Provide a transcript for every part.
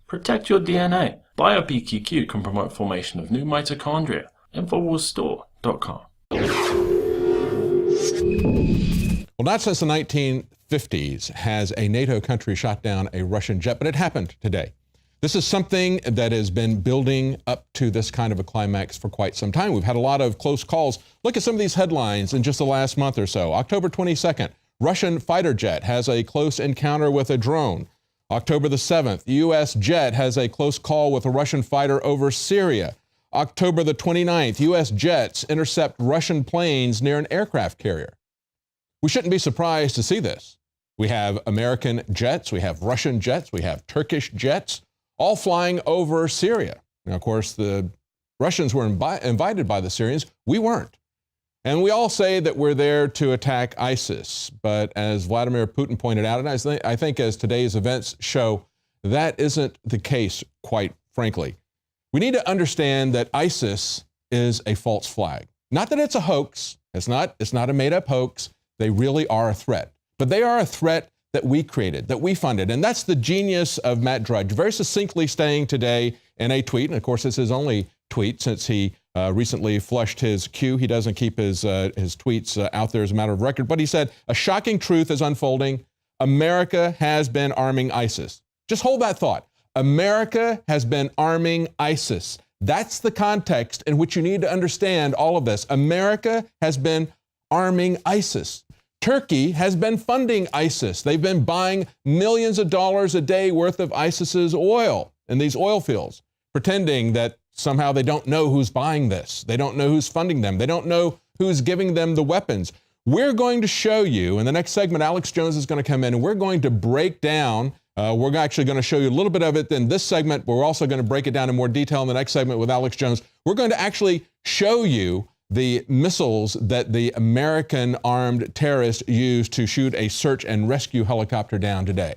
Protect your DNA. BioPQQ can promote formation of new mitochondria. Infowarsstore.com. Well, not since the 1950s has a NATO country shot down a Russian jet, but it happened today. This is something that has been building up to this kind of a climax for quite some time. We've had a lot of close calls. Look at some of these headlines in just the last month or so. October 22nd, Russian fighter jet has a close encounter with a drone. October the 7th, U.S. jet has a close call with a Russian fighter over Syria. October the 29th, U.S. jets intercept Russian planes near an aircraft carrier. We shouldn't be surprised to see this. We have American jets, we have Russian jets, we have Turkish jets, all flying over Syria. Now, of course, the Russians were invited by the Syrians. We weren't. And we all say that we're there to attack ISIS. But as Vladimir Putin pointed out, and I think as today's events show, that isn't the case, quite frankly. We need to understand that ISIS is a false flag. Not that it's a hoax. It's not a made-up hoax. They really are a threat. But they are a threat that we created, that we funded. And that's the genius of Matt Drudge, very succinctly saying today in a tweet, and of course it's his only tweet since he recently flushed his queue. He doesn't keep his tweets out there as a matter of record. But he said, a shocking truth is unfolding. America has been arming ISIS. Just hold that thought. America has been arming ISIS. That's the context in which you need to understand all of this. America has been arming ISIS. Turkey has been funding ISIS. They've been buying millions of dollars a day worth of ISIS's oil in these oil fields, pretending that somehow they don't know who's buying this. They don't know who's funding them. They don't know who's giving them the weapons. We're going to show you, in the next segment, Alex Jones is going to come in and we're going to break down, we're actually going to show you a little bit of it in this segment, but we're also going to break it down in more detail in the next segment with Alex Jones. We're going to actually show you the missiles that the American armed terrorists used to shoot a search and rescue helicopter down today.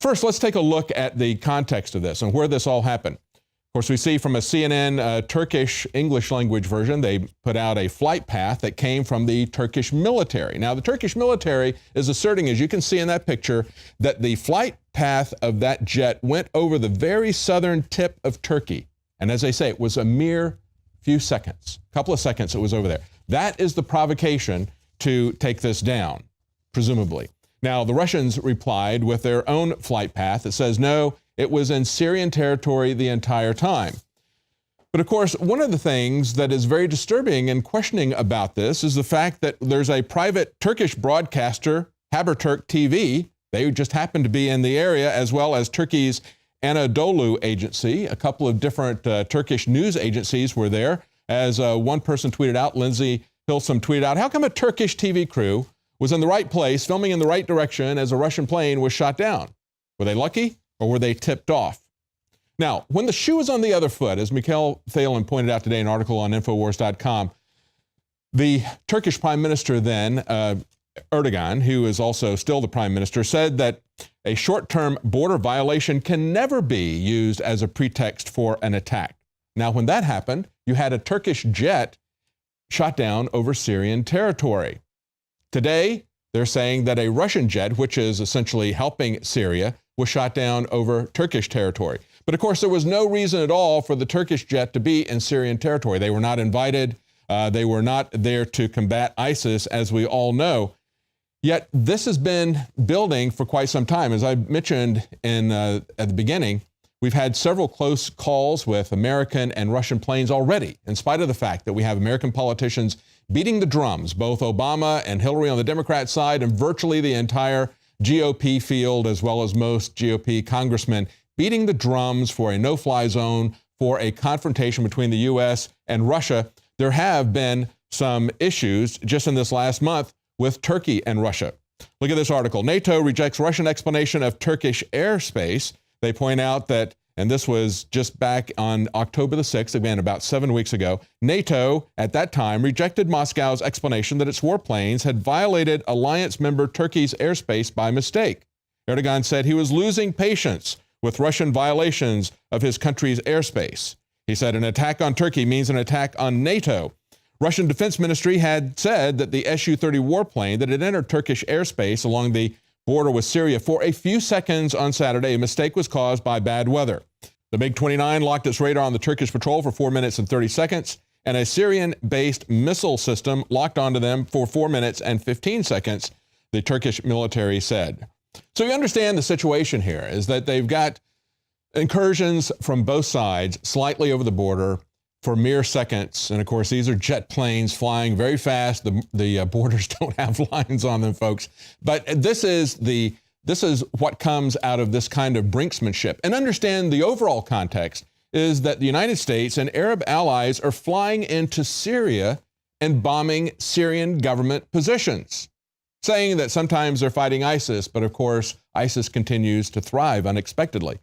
First, let's take a look at the context of this and where this all happened. Of course, we see from a CNN Turkish English language version, they put out a flight path that came from the Turkish military. Now, the Turkish military is asserting, as you can see in that picture, that the flight path of that jet went over the very southern tip of Turkey. And as they say, it was a mere few seconds, a couple of seconds it was over there. That is the provocation to take this down, presumably. Now, the Russians replied with their own flight path that says, no, it was in Syrian territory the entire time. But of course, one of the things that is very disturbing and questioning about this is the fact that there's a private Turkish broadcaster, Haberturk TV. They just happened to be in the area, as well as Turkey's Anadolu agency. A couple of different Turkish news agencies were there. As one person tweeted out, Lindsay Hilsum tweeted out, how come a Turkish TV crew was in the right place, filming in the right direction as a Russian plane was shot down? Were they lucky or were they tipped off? Now, when the shoe is on the other foot, as Mikhail Thalen pointed out today in an article on Infowars.com, the Turkish Prime Minister then, Erdogan, who is also still the Prime Minister, said that a short-term border violation can never be used as a pretext for an attack. Now, when that happened, you had a Turkish jet shot down over Syrian territory. Today, they're saying that a Russian jet, which is essentially helping Syria, was shot down over Turkish territory. But of course, there was no reason at all for the Turkish jet to be in Syrian territory. They were not invited. They were not there to combat ISIS, as we all know. Yet this has been building for quite some time. As I mentioned at the beginning, we've had several close calls with American and Russian planes already, in spite of the fact that we have American politicians beating the drums, both Obama and Hillary on the Democrat side, and virtually the entire GOP field, as well as most GOP congressmen, beating the drums for a no-fly zone, for a confrontation between the U.S. and Russia. There have been some issues just in this last month with Turkey and Russia. Look at this article. NATO rejects Russian explanation of Turkish airspace. They point out that, and this was just back on October the 6th, again, about 7 weeks ago, NATO at that time rejected Moscow's explanation that its warplanes had violated alliance member Turkey's airspace by mistake. Erdogan said he was losing patience with Russian violations of his country's airspace. He said an attack on Turkey means an attack on NATO. Russian Defense Ministry had said that the Su-30 warplane that had entered Turkish airspace along the border with Syria for a few seconds on Saturday. A mistake was caused by bad weather. The MiG-29 locked its radar on the Turkish patrol for 4 minutes and 30 seconds, and a Syrian-based missile system locked onto them for 4 minutes and 15 seconds, the Turkish military said. So you understand the situation here is that they've got incursions from both sides slightly over the border for mere seconds. And of course, these are jet planes flying very fast. The borders don't have lines on them, folks. But this is what comes out of this kind of brinksmanship. And understand the overall context is that the United States and Arab allies are flying into Syria and bombing Syrian government positions, saying that sometimes they're fighting ISIS, but of course, ISIS continues to thrive unexpectedly.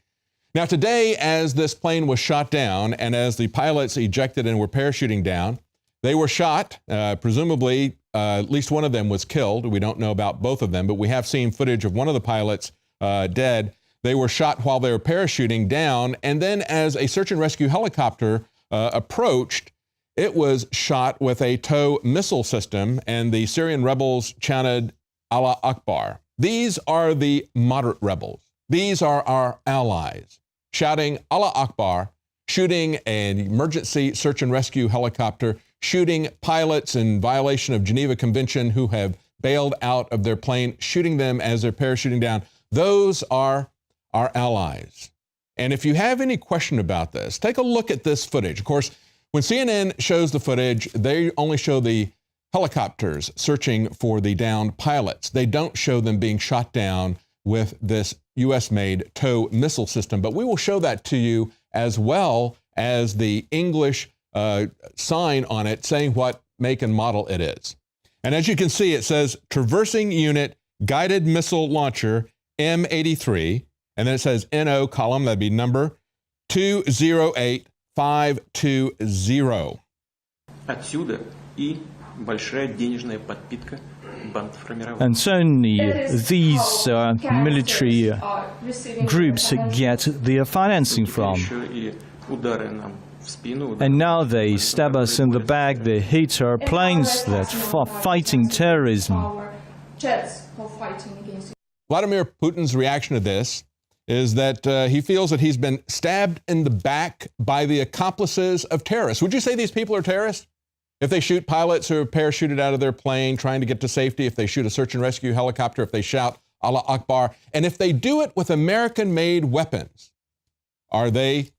Now today, as this plane was shot down and as the pilots ejected and were parachuting down, they were shot. Presumably, at least one of them was killed. We don't know about both of them, but we have seen footage of one of the pilots dead. They were shot while they were parachuting down, and then as a search and rescue helicopter approached, it was shot with a TOW missile system, and the Syrian rebels chanted Allah Akbar. These are the moderate rebels. These are our allies, shouting Allah Akbar, shooting an emergency search and rescue helicopter, shooting pilots in violation of Geneva Convention who have bailed out of their plane, shooting them as they're parachuting down. Those are our allies. And if you have any question about this, take a look at this footage. Of course, when CNN shows the footage, they only show the helicopters searching for the downed pilots. They don't show them being shot down with this US-made TOW missile system. But we will show that to you as well as the English sign on it saying what make and model it is. And as you can see, it says Traversing Unit Guided Missile Launcher M83. And then it says NO column, that'd be number 208520. Отсюда и большая денежная подпитка бандформирования. And certainly these military groups get their financing from. Еще и удары нам в спину. And now they stab us in the back, they hit our planes that are fighting terrorism. Vladimir Putin's reaction to this is that he feels that he's been stabbed in the back by the accomplices of terrorists. Would you say these people are terrorists? If they shoot pilots who are parachuted out of their plane trying to get to safety, if they shoot a search and rescue helicopter, if they shout Allah Akbar, and if they do it with American-made weapons, are we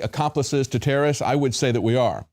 accomplices to terrorists? I would say that we are.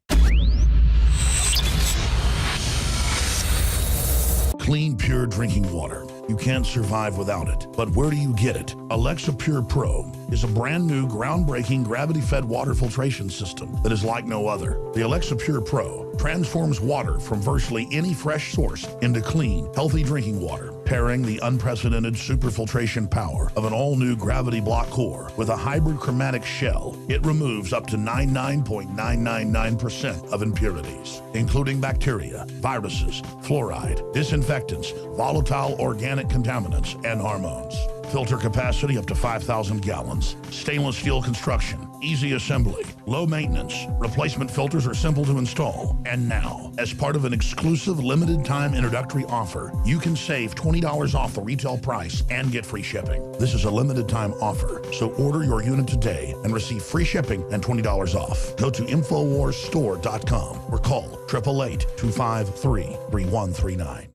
Clean, pure drinking water. You can't survive without it. But where do you get it? Alexa Pure Pro is a brand new, groundbreaking, gravity-fed water filtration system that is like no other. The Alexa Pure Pro transforms water from virtually any fresh source into clean, healthy drinking water, pairing the unprecedented superfiltration power of an all-new gravity block core with a hybrid chromatic shell. It removes up to 99.999% of impurities, including bacteria, viruses, fluoride, disinfectants, volatile organic contaminants, and hormones. Filter capacity up to 5,000 gallons. Stainless steel construction, easy assembly, low maintenance. Replacement filters are simple to install. And now, as part of an exclusive limited time introductory offer, you can save $20 off the retail price and get free shipping. This is a limited time offer, so order your unit today and receive free shipping and $20 off. Go to InfoWarsStore.com or call 888-253-3139.